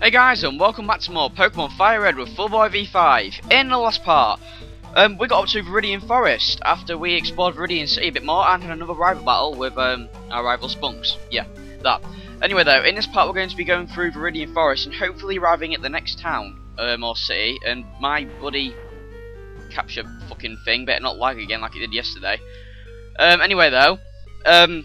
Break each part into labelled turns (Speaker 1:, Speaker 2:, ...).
Speaker 1: Hey guys, and welcome back to more Pokemon FireRed with Fullboy V5. In the last part, we got up to Viridian Forest after we explored Viridian City a bit more and had another rival battle with our rival Spunks. Yeah, that. Anyway though, in this part we're going to be going through Viridian Forest and hopefully arriving at the next town, or city, and my bloody capture fucking thing better not lag again like it did yesterday. Anyway though, I've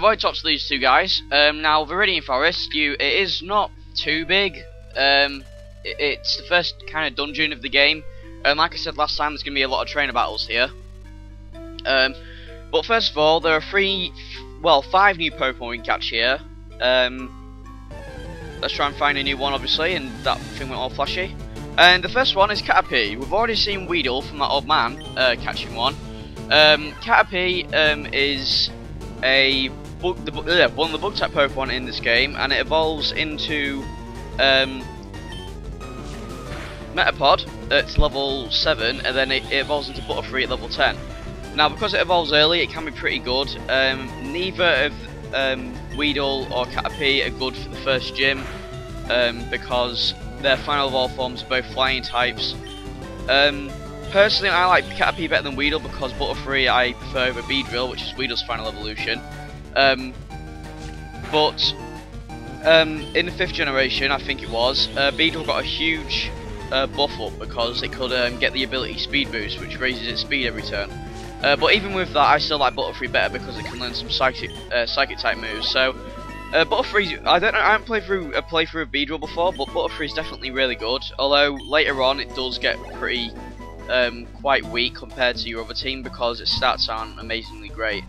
Speaker 1: already talked to these two guys. Now Viridian Forest, it is not too big. It's the first kind of dungeon of the game. Like I said last time, there's going to be a lot of trainer battles here. But first of all, there are 5 new Pokemon we can catch here. Let's try and find a new one, obviously, and that thing went all flashy. And the first one is Caterpie. We've already seen Weedle from that old man catching one. Caterpie is one of the bug type Pokemon in this game, and it evolves into Metapod at level 7, and then it evolves into Butterfree at level 10. Now, because it evolves early, it can be pretty good. Neither of Weedle or Caterpie are good for the first gym, because their final evolve forms are both flying types. Personally, I like Caterpie better than Weedle because Butterfree I prefer over Beedrill, which is Weedle's final evolution. In the 5th generation, I think it was, Beedrill got a huge buff up because it could get the ability Speed Boost, which raises its speed every turn. But even with that, I still like Butterfree better because it can learn some psychic type moves. So Butterfree, I haven't played through a playthrough of Beedrill before, but Butterfree is definitely really good. Although later on, it does get pretty quite weak compared to your other team because its stats aren't amazingly great.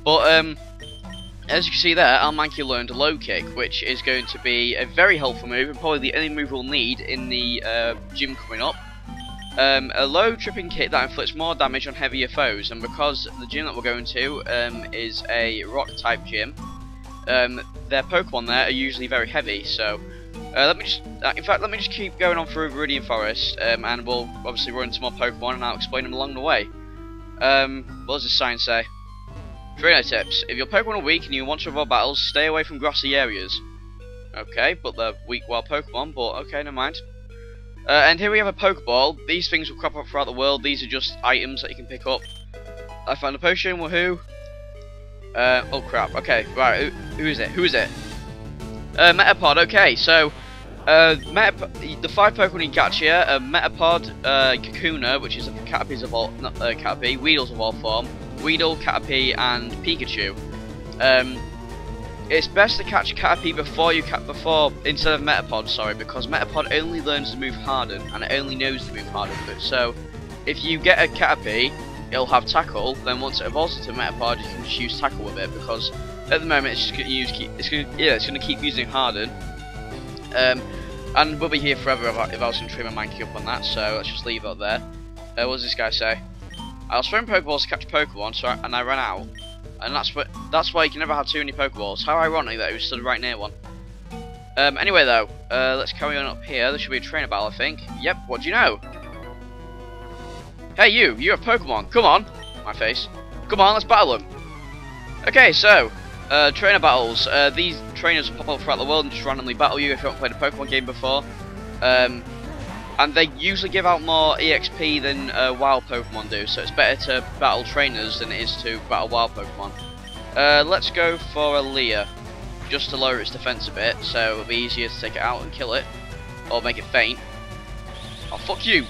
Speaker 1: But as you can see there, Almanky learned Low Kick, which is going to be a very helpful move, and probably the only move we'll need in the gym coming up. A low tripping kick that inflicts more damage on heavier foes, and because the gym that we're going to is a rock type gym, their Pokemon there are usually very heavy. So let me just keep going on through Viridian Forest, and we'll obviously run into more Pokemon, and I'll explain them along the way. What does this sign say? Trainer tips. If your Pokemon are weak and you want to avoid battles, stay away from grassy areas. Okay, but they're weak wild Pokemon, but okay, never mind. And here we have a Pokeball. These things will crop up throughout the world. These are just items that you can pick up. I found a potion, woohoo. Oh crap, okay, right, who is it? Who is it? Metapod, okay, so the 5 Pokemon you can catch here are Metapod, Kakuna, which is Caterpie's evolved, not Caterpie, Weedle's evolved form, Weedle, Caterpie, and Pikachu. It's best to catch Caterpie instead of Metapod, sorry, because Metapod only learns to move Harden, and it only knows to move Harden. So, if you get a Caterpie, it'll have Tackle. Then once it evolves into Metapod, you can just use Tackle with it, because at the moment it's just going to keep using Harden. And we'll be here forever if I was going to trim my Mankey up on that. So let's just leave it there. What does this guy say? I was throwing Pokeballs to catch Pokemon, and I ran out. And that's why you can never have too many Pokeballs. How ironic that he was stood right near one. Anyway though, let's carry on up here. There should be a trainer battle, I think. Yep, what do you know? Hey you have Pokemon, come on! My face. Come on, let's battle them! Okay, so, trainer battles. These trainers will pop up throughout the world and just randomly battle you if you haven't played a Pokemon game before. And they usually give out more EXP than wild Pokemon do, so it's better to battle trainers than it is to battle wild Pokemon. Let's go for a Leer, just to lower its defense a bit, so it'll be easier to take it out and kill it, or make it faint. Oh fuck you,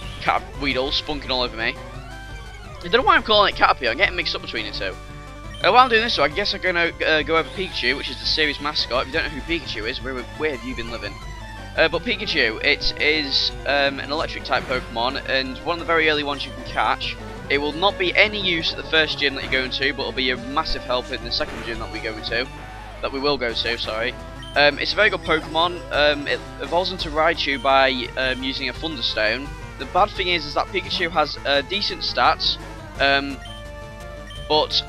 Speaker 1: Weedle, spunking all over me. I don't know why I'm calling it Caterpie, I'm getting mixed up between the two. While I'm doing this though, I guess I'm going to go over Pikachu, which is the series mascot. If you don't know who Pikachu is, where have you been living? But Pikachu, it is an electric type Pokemon, and one of the very early ones you can catch. It will not be any use at the first gym that you're going to, but it'll be a massive help in the second gym that we will go to, sorry. It's a very good Pokemon. It evolves into Raichu by using a Thunderstone. The bad thing is that Pikachu has decent stats, but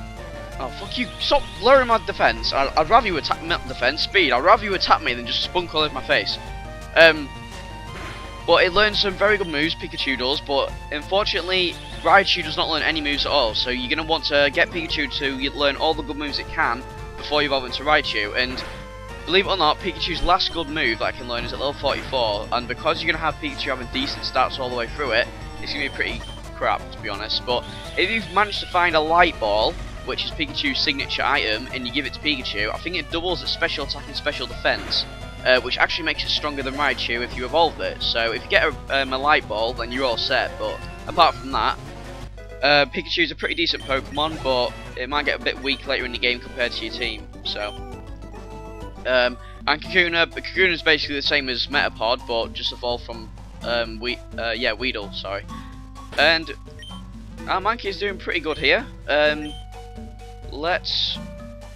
Speaker 1: oh fuck you! Stop lowering my defense. I'd rather you attack me, not defense, speed. I'd rather you attack me than just spunk all over my face. But it learns some very good moves, Pikachu does, but unfortunately Raichu does not learn any moves at all, so you're going to want to get Pikachu to learn all the good moves it can before you evolve into Raichu, and believe it or not, Pikachu's last good move that I can learn is at level 44, and because you're going to have Pikachu having decent stats all the way through it, it's going to be pretty crap, to be honest. But if you've managed to find a Light Ball, which is Pikachu's signature item, and you give it to Pikachu, I think it doubles its special attack and special defense, which actually makes it stronger than Raichu if you evolve it. So if you get a Light Ball, then you're all set. But apart from that, Pikachu's a pretty decent Pokemon, but it might get a bit weak later in the game compared to your team. So, and Kakuna is basically the same as Metapod, but just evolved from Weedle. Sorry, and our Mankey is doing pretty good here. Let's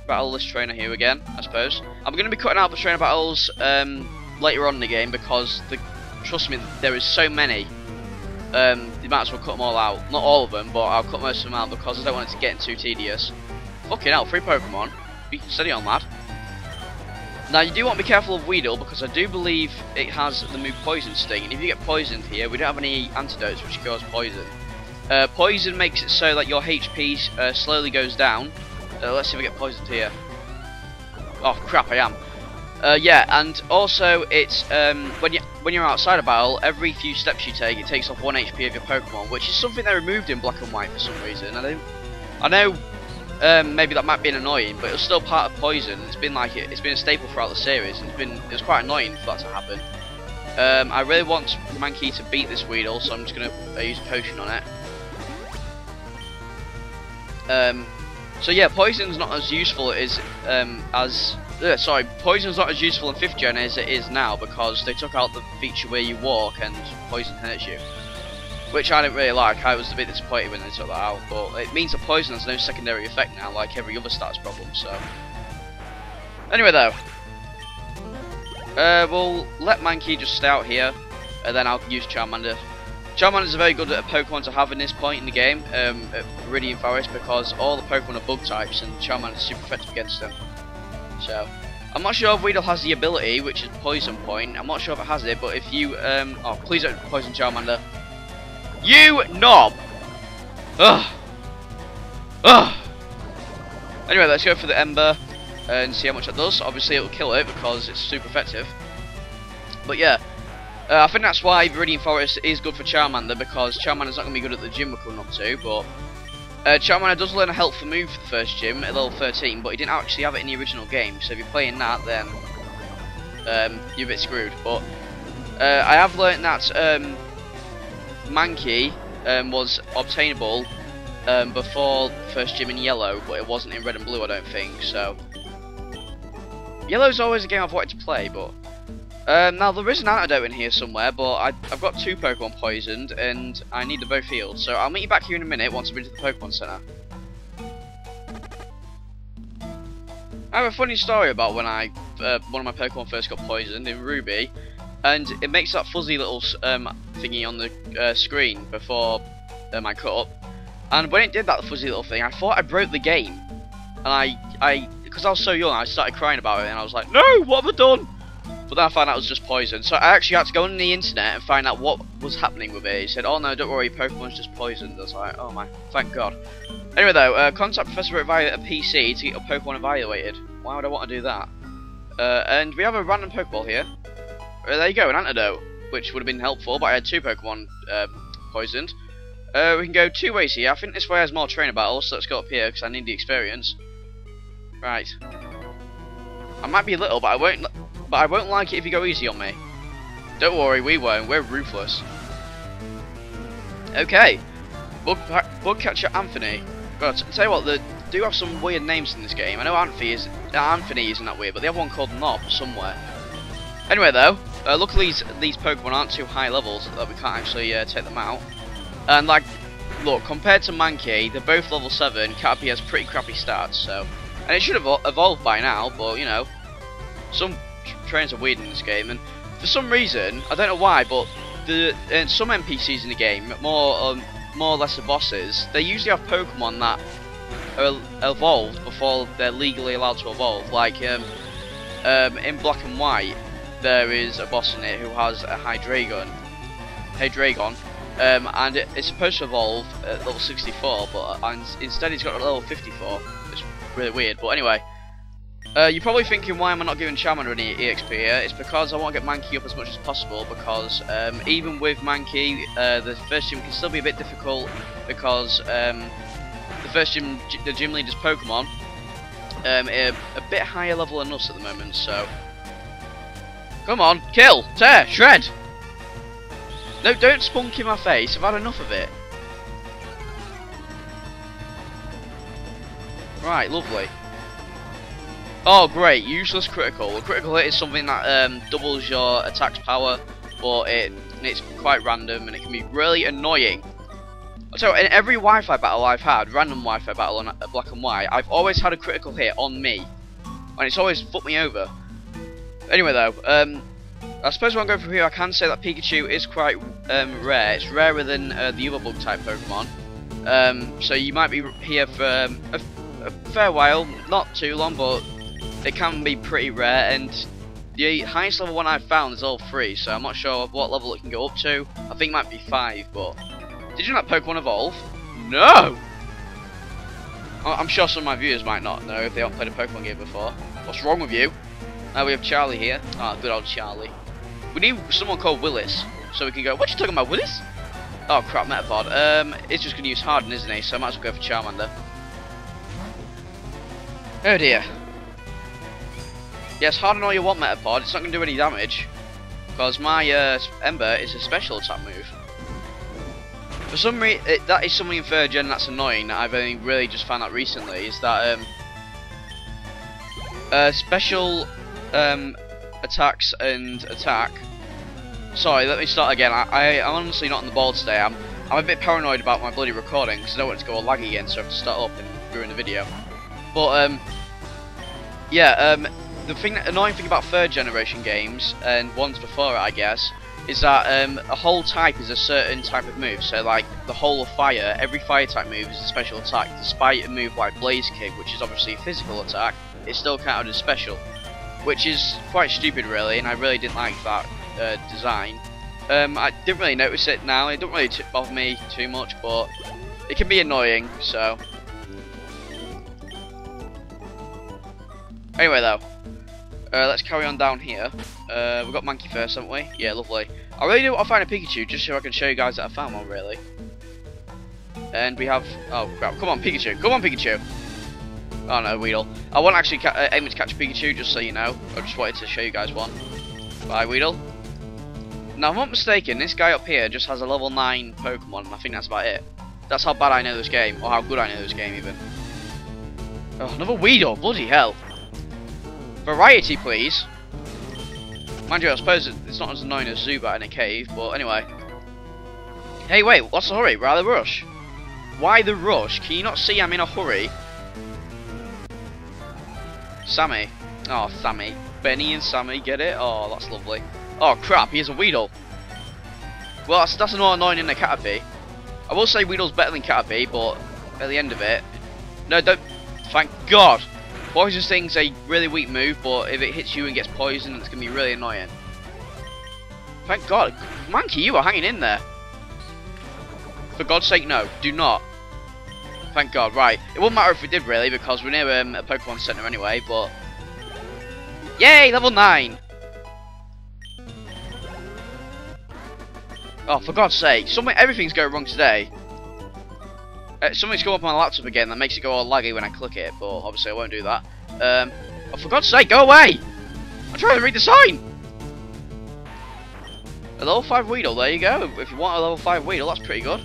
Speaker 1: battle this trainer here again, I suppose. I'm going to be cutting out the trainer battles later on in the game because, trust me, there is so many. You might as well cut them all out. Not all of them, but I'll cut most of them out because I don't want it to get too tedious. Fucking hell, 3 Pokemon. Be steady on that. Now, you do want to be careful of Weedle because I do believe it has the move Poison Sting. And if you get poisoned here, we don't have any antidotes which cause poison. Poison makes it so that your HP slowly goes down. Let's see if I get poisoned here. Oh crap, I am. Yeah, and also it's when you're outside a battle, every few steps you take, it takes off 1 HP of your Pokemon, which is something they removed in Black and White for some reason. I know maybe that might be annoying, but it was still part of Poison. It's been a staple throughout the series, and it was quite annoying for that to happen. I really want Mankey to beat this Weedle, so I'm just gonna use a potion on it. So yeah, Poison's not as useful Poison's not as useful in 5th gen as it is now because they took out the feature where you walk and Poison hurts you, which I didn't really like. I was a bit disappointed when they took that out, but it means that Poison has no secondary effect now, like every other stats problem. So anyway, though, we'll let Mankey just stay out here, and then I'll use Charmander. Charmander is a very good Pokemon to have in this point in the game, at Viridian Forest, because all the Pokemon are bug types and Charmander is super effective against them. So, I'm not sure if Weedle has the ability, which is Poison Point. I'm not sure if it has it, but if you, oh, please don't poison Charmander. You knob! Ugh! Ugh! Anyway, let's go for the Ember and see how much that does. Obviously, it will kill it because it's super effective. But yeah. I think that's why Viridian Forest is good for Charmander, because Charmander's not going to be good at the gym we're coming up to, but Charmander does learn a helpful move for the first gym at level 13, but he didn't actually have it in the original game, so if you're playing that, then you're a bit screwed. But I have learned that Mankey was obtainable before the first gym in Yellow, but it wasn't in Red and Blue, I don't think, so Yellow's always a game I've wanted to play, but now there is an antidote in here somewhere, but I've got 2 Pokemon poisoned and I need them both healed. So I'll meet you back here in a minute once I've been to the Pokemon Center. I have a funny story about when one of my Pokemon first got poisoned in Ruby, and it makes that fuzzy little thingy on the screen before I cut up. And when it did that fuzzy little thing, I thought I broke the game, and because I was so young, I started crying about it, and I was like, no, what have I done? But then I found out it was just poison, so I actually had to go on the internet and find out what was happening with it. He said, oh no, don't worry, Pokemon's just poisoned. I was like, oh my, thank God. Anyway though, contact Professor Oak via a PC to get your Pokemon evaluated. Why would I want to do that? And we have a random Pokeball here. There you go, an antidote, which would have been helpful, but I had 2 Pokemon poisoned. We can go 2 ways here. I think this way has more trainer battles, so let's go up here, because I need the experience. Right. I might be a little, but I won't like it if you go easy on me. Don't worry, we won't. We're ruthless. Okay. Bug Catcher Anthony. God, tell you what, they do have some weird names in this game. I know Anthony isn't that weird, but they have one called Knob somewhere. Anyway, though, luckily these Pokemon aren't too high levels that we can't actually take them out. And like, look, compared to Mankey, they're both level 7. Caterpie has pretty crappy stats, so, and it should have evolved by now, but you know, some trainers are weird in this game, and for some reason, I don't know why, but some NPCs in the game, more or less the bosses, they usually have Pokemon that are evolved before they're legally allowed to evolve. Like in Black and White, there is a boss in it who has a Hydreigon, and it's supposed to evolve at level 64, but instead he's got a level 54. It's really weird, but anyway. You're probably thinking, why am I not giving Charmander any EXP here? It's because I want to get Mankey up as much as possible, because even with Mankey, the first gym can still be a bit difficult, because the gym leader's Pokemon are a bit higher level than us at the moment, so... Come on, kill, tear, shred! No, don't spunk in my face, I've had enough of it. Right, lovely. Oh great, useless critical. A critical hit is something that doubles your attack's power, but it's quite random and it can be really annoying. So in every Wi-Fi battle I've had, random Wi-Fi battle on Black and White, I've always had a critical hit on me, and it's always fucked me over. Anyway though, I suppose when I go through here I can say that Pikachu is quite rare. It's rarer than the other bug type Pokemon. So you might be here for a fair while, not too long, but it can be pretty rare, and the highest level one I've found is level 3, so I'm not sure what level it can go up to. I think it might be 5, but... Did you know that Pokemon evolve? No! I'm sure some of my viewers might not know if they haven't played a Pokemon game before. What's wrong with you? Now we have Charlie here. Ah, good old Charlie. We need someone called Willis, so we can go, what you talking about, Willis? Oh crap, Metapod. It's just going to use Harden, isn't he? So I might as well go for Charmander. Oh dear. Yes, Harden all you want, Metapod. It's not going to do any damage, because my Ember is a special attack move. For some reason, that is something in 3rd gen that's annoying, that I've only really just found out recently, is that special attacks and attack... Sorry, let me start again. I'm honestly not on the ball today. I'm a bit paranoid about my bloody recording, because I don't want it to go all laggy again, so I have to start up and ruin the video. But, yeah, the annoying thing about 3rd generation games, and ones before it I guess, is that a whole type is a certain type of move. So like the whole of fire, every fire type move is a special attack, despite a move like Blaze Kick, which is obviously a physical attack, it's still counted as special, which is quite stupid really, and I really didn't like that design. I didn't really notice it now, it don't really bother me too much, but it can be annoying, so... Anyway though, let's carry on down here. We've got Mankey first, haven't we? Yeah, lovely. I really do want to find a Pikachu, just so I can show you guys that I found one, really. And we have... Oh, crap. Come on, Pikachu. Come on, Pikachu. Oh, no, Weedle. I wasn't actually aiming to catch a Pikachu, just so you know. I just wanted to show you guys one. Bye, Weedle. Now, if I'm not mistaken, this guy up here just has a level 9 Pokemon, and I think that's about it. That's how bad I know this game, or how good I know this game, even. Oh, another Weedle. Bloody hell. Variety, please. Mind you, I suppose it's not as annoying as Zubat in a cave, but anyway. Hey, wait, what's the hurry? Why the rush? Why the rush? Can you not see I'm in a hurry? Sammy. Oh, Sammy. Benny and Sammy, get it? Oh, that's lovely. Oh, crap, he has a Weedle. Well, that's more annoying than a Caterpie. I will say Weedle's better than Caterpie, but at the end of it... No, don't... Thank God! Poison Sting's a really weak move, but if it hits you and gets poisoned, it's going to be really annoying. Thank God. Mankey, you are hanging in there. For God's sake, no. Do not. Thank God. Right. It wouldn't matter if we did, really, because we're near a Pokemon Center anyway, but... Yay! Level 9! Oh, for God's sake. Everything's going wrong today. Something's come up on my laptop again that makes it go all laggy when I click it, but obviously I won't do that. Oh, for God's sake, go away! I'm trying to read the sign! A level 5 Weedle, there you go. If you want a level 5 Weedle, that's pretty good.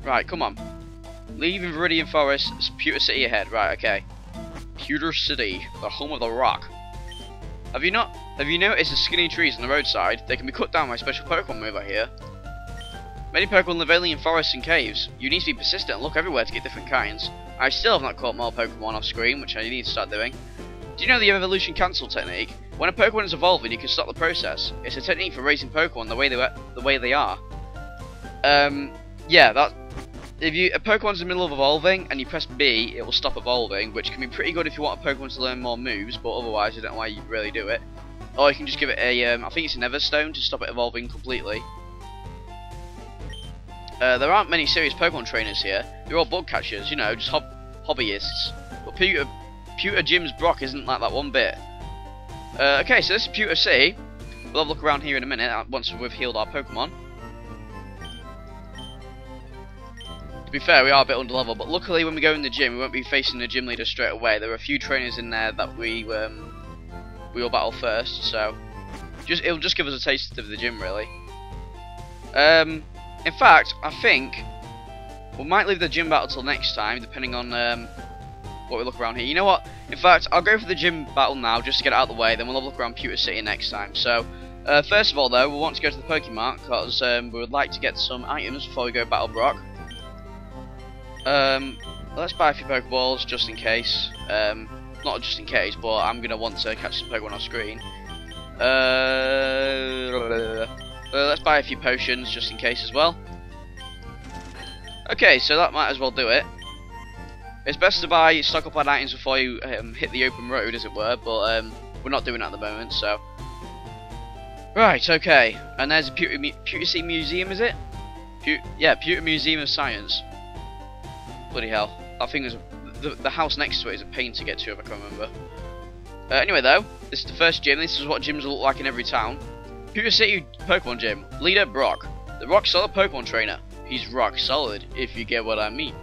Speaker 1: Right, come on. Leaving Viridian Forest, it's Pewter City ahead. Right, okay. Pewter City, the home of the rock. Have you noticed the skinny trees on the roadside? They can be cut down by a special Pokemon move out here. Many Pokemon live only in forests and caves. You need to be persistent and look everywhere to get different kinds. I still have not caught more Pokemon off screen, which I need to start doing. Do you know the evolution cancel technique? When a Pokemon is evolving, you can stop the process. It's a technique for raising Pokemon the way they are. Yeah, that. If a Pokemon's in the middle of evolving and you press B, it will stop evolving, which can be pretty good if you want a Pokemon to learn more moves, but otherwise I don't know why you really do it. Or you can just give it a, I think it's an Everstone to stop it evolving completely. There aren't many serious Pokemon trainers here. They're all bug catchers, you know, just hobbyists. But Pewter Gym's Brock isn't like that one bit. Okay, so this is Pewter City. We'll have a look around here in a minute once we've healed our Pokemon. To be fair, we are a bit under level, but luckily when we go in the gym, we won't be facing the gym leader straight away. There are a few trainers in there that we will battle first, so it'll just give us a taste of the gym, really. In fact, I think we might leave the gym battle till next time, depending on what we look around here. You know what? In fact, I'll go for the gym battle now, just to get it out of the way, then we'll have a look around Pewter City next time. So, first of all, though, we want to go to the Pokemon, because we would like to get some items before we go battle Brock. Let's buy a few Pokeballs, just in case. Not just in case, but I'm going to want to catch some Pokemon on screen. Let's buy a few potions, just in case as well. Okay, so that might as well do it. It's best to stock up on items before you hit the open road, as it were, but we're not doing that at the moment, so. Right, okay, and there's a Pewter City Museum, is it? Yeah, Pewter Museum of Science. Bloody hell, that thing is the house next to it is a pain to get to if I can remember. Anyway, though, this is the first gym. This is what gyms look like in every town. Pewter City Pokemon Gym. Leader Brock, the rock solid Pokemon trainer. He's rock solid, if you get what I mean.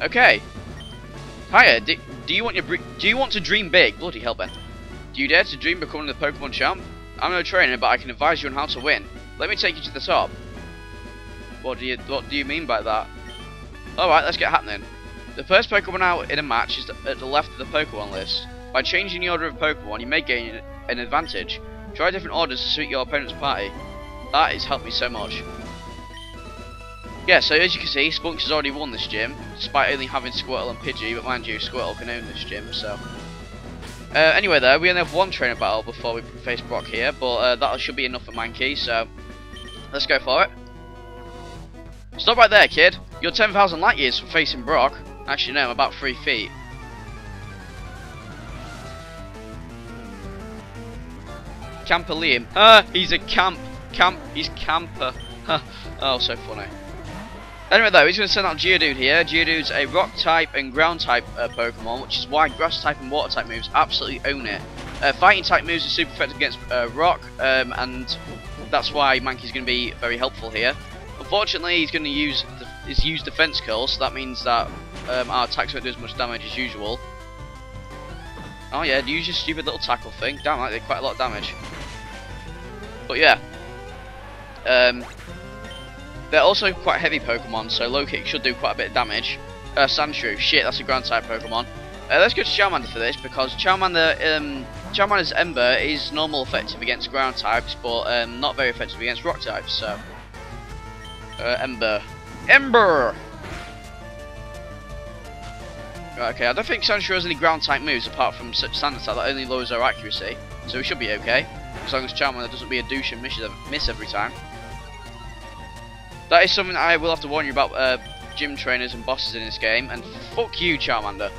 Speaker 1: Okay. Hiya. Do you want to dream big? Bloody hell, Ben. Do you dare to dream becoming the Pokemon champ? I'm no trainer, but I can advise you on how to win. Let me take you to the top. What do you mean by that? All right, let's get happening. The first Pokemon out in a match is at the left of the Pokemon list. By changing the order of Pokemon, you may gain an advantage. Try different orders to suit your opponent's party. That has helped me so much. Yeah, so as you can see, Spunks has already won this gym, despite only having Squirtle and Pidgey, but mind you, Squirtle can own this gym, so. Anyway though, we only have one trainer battle before we face Brock here, but that should be enough for Mankey, so let's go for it. Stop right there, kid. You're 10,000 light years from facing Brock. Actually, no, I'm about 3 feet. Camper Liam. He's a he's camper. Oh, so funny. Anyway though, he's going to send out Geodude here. Geodude's a rock type and ground type Pokemon, which is why grass type and water type moves absolutely own it. Fighting type moves are super effective against rock, and that's why Mankey's going to be very helpful here. Unfortunately, he's going to use defense curl, so that means that our attacks won't do as much damage as usual. Oh yeah, use your stupid little tackle thing. Damn, that did quite a lot of damage. But yeah, they're also quite heavy Pokemon, so low kick should do quite a bit of damage. Sandshrew, shit, that's a ground type Pokemon. Let's go to Charmander for this, because Charmander's Ember is normal effective against ground types, but not very effective against rock types. So, Ember. Right, okay, I don't think Sandshrew has any ground type moves apart from standard type that only lowers our accuracy, so we should be okay, as long as Charmander doesn't be a douche and miss every time. That is something I will have to warn you about gym trainers and bosses in this game, and fuck you, Charmander.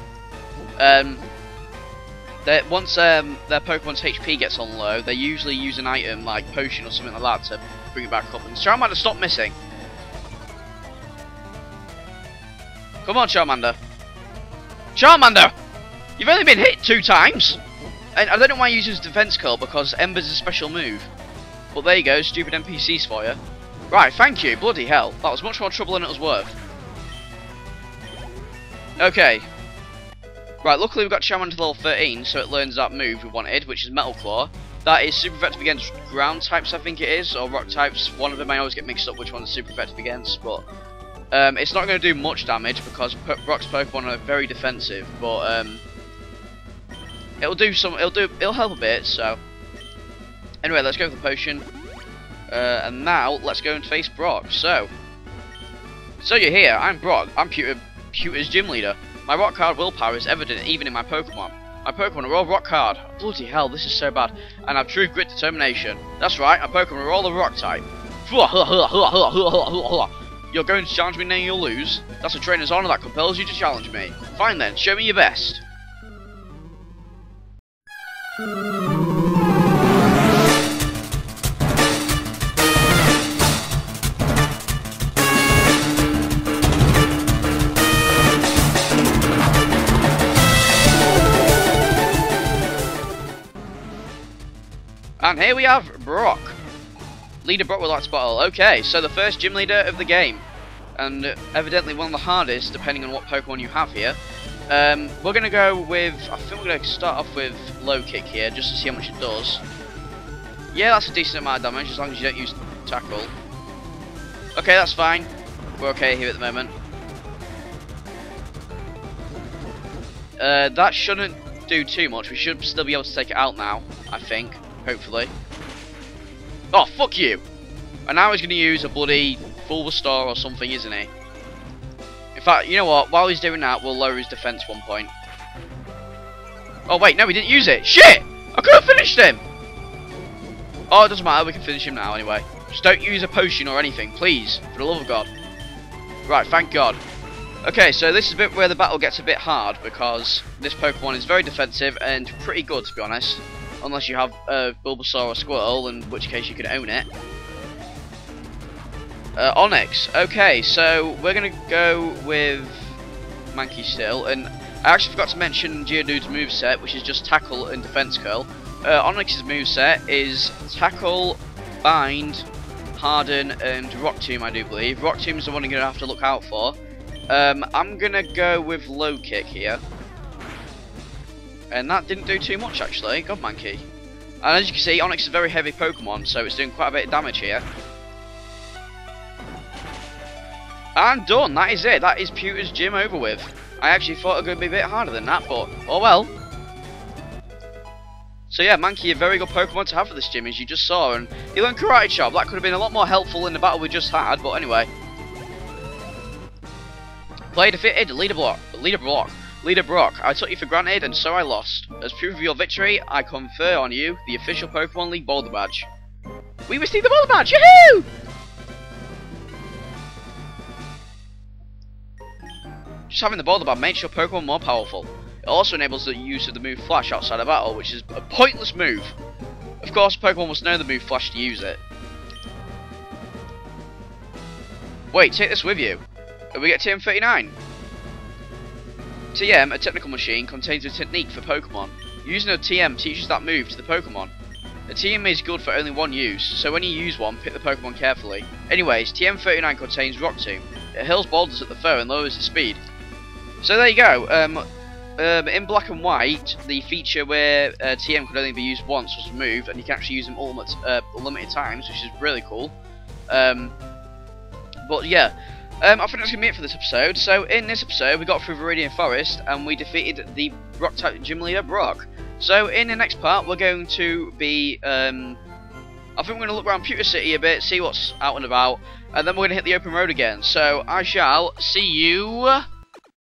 Speaker 1: Once their Pokemon's HP gets on low, they usually use an item like potion or something like that to bring it back up. And Charmander, stop missing. Come on, Charmander. Charmander! You've only been hit 2 times! And I don't know why he uses Defense Curl, because Ember's a special move. But there you go, stupid NPCs for you. Right, thank you, bloody hell. That was much more trouble than it was worth. Okay. Right, luckily we've got Charmander to level 13, so it learns that move we wanted, which is Metal Claw. That is super effective against ground types, I think it is, or rock types. One of them I always get mixed up which one is super effective against, but it's not going to do much damage because Brock's Pokemon are very defensive, but it'll help a bit. So anyway, let's go for the potion, and now let's go and face Brock. So you're here. I'm Brock. I'm Pewter's gym leader. My rock hard willpower is evident even in my Pokemon. My Pokemon are all rock hard. Bloody hell, this is so bad. And I have true grit determination. That's right, my Pokemon are all the rock type. You're going to challenge me and then you'll lose? That's a trainer's honor that compels you to challenge me. Fine then, show me your best. And here we have Brock. Leader Brock would like to battle. Okay, so the first gym leader of the game. And evidently one of the hardest, depending on what Pokemon you have here. We're going to go with, I think we're going to start off with low kick here, just to see how much it does. Yeah, that's a decent amount of damage, as long as you don't use tackle. Okay, that's fine. We're okay here at the moment. That shouldn't do too much. We should still be able to take it out now, I think. Hopefully. Oh, fuck you! And now he's going to use a bloody full restore or something, isn't he? In fact, you know what? While he's doing that, we'll lower his defense 1 point. Oh, wait, no, he didn't use it. Shit! I could have finished him! Oh, it doesn't matter. We can finish him now anyway. Just don't use a potion or anything, please. For the love of God. Right, thank God. Okay, so this is a bit where the battle gets a bit hard, because this Pokemon is very defensive and pretty good, to be honest. Unless you have Bulbasaur or Squirtle, in which case you can own it. Onyx. Okay, so we're going to go with Mankey still. And I actually forgot to mention Geodude's moveset, which is just Tackle and Defense Curl. Onyx's moveset is Tackle, Bind, Harden, and Rock Tomb, I do believe. Rock Tomb is the one you're going to have to look out for. I'm going to go with Low Kick here. And that didn't do too much, actually. God, Mankey. And as you can see, Onyx is a very heavy Pokemon, so it's doing quite a bit of damage here. And done. That is it. That is Pewter's gym over with. I actually thought it was going to be a bit harder than that, but oh well. So yeah, Mankey, a very good Pokemon to have for this gym, as you just saw. And he learned Karate Chop. That could have been a lot more helpful in the battle we just had, but anyway. Play defeated. Leader Brock, I took you for granted, and so I lost. As proof of your victory, I confer on you the official Pokemon League Boulder Badge. We received the Boulder Badge! Yahoo! Just having the Boulder Badge makes your Pokemon more powerful. It also enables the use of the move Flash outside of battle, which is a pointless move. Of course, Pokemon must know the move Flash to use it. Wait, take this with you. We get TM39. TM, a technical machine, contains a technique for Pokemon. Using a TM teaches that move to the Pokemon. A TM is good for only one use, so when you use one, pick the Pokemon carefully. Anyways, TM39 contains Rock Tomb. It hurls boulders at the foe and lowers the speed. So there you go. In Black and White, the feature where TM could only be used once was removed, and you can actually use them limited times, which is really cool. But yeah. I think that's going to be it for this episode. So in this episode we got through Viridian Forest and we defeated the Rock type gym leader Brock. So in the next part we're going to be I think we're going to look around Pewter City a bit, see what's out and about, and then we're going to hit the open road again. So I shall see you